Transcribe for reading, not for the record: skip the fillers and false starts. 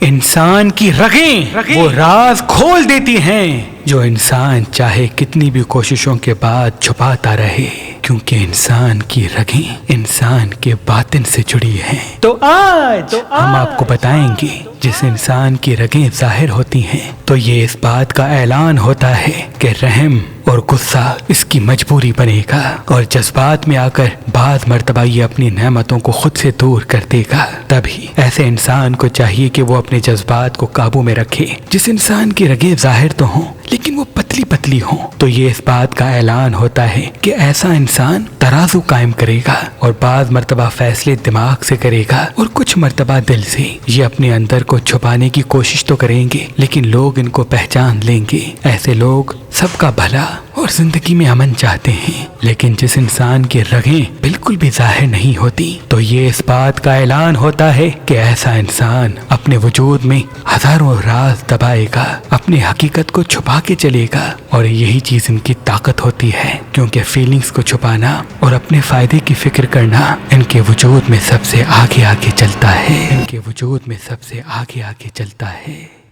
इंसान की रगें वो राज खोल देती हैं जो इंसान चाहे कितनी भी कोशिशों के बाद छुपाता रहे, क्योंकि इंसान की रगें इंसान के बातिन से जुड़ी हैं। तो आज हम आपको बताएंगे जिस इंसान की रगें जाहिर होती हैं तो ये इस बात का ऐलान होता है कि रहम और गुस्सा इसकी मजबूरी बनेगा और जज्बात में आकर बाज़ मर्तबा ये अपनी नेमतों को खुद से दूर कर देगा। तभी ऐसे इंसान को चाहिए कि वो अपने जज्बात को काबू में रखे। जिस इंसान की रगें जाहिर तो हों लेकिन वो पतली पतली हों, तो ये इस बात का ऐलान होता है कि ऐसा इंसान तराजू कायम करेगा और बाज़ मर्तबा फैसले दिमाग से करेगा और कुछ मर्तबा दिल से। ये अपने अंदर को छुपाने की कोशिश तो करेंगे लेकिन लोग इनको पहचान लेंगे। ऐसे लोग सबका भला और जिंदगी में अमन चाहते हैं, लेकिन जिस इंसान की रगें बिल्कुल भी जाहिर नहीं होती तो ये इस बात का ऐलान होता है कि ऐसा इंसान अपने वजूद में हजारों राज दबाएगा, अपनी हकीकत को छुपा के चलेगा। और यही चीज इनकी ताकत होती है, क्योंकि फीलिंग्स को छुपाना और अपने फायदे की फिक्र करना इनके वजूद में सबसे आगे आगे चलता है। इनके वजूद में सबसे आगे आगे चलता है।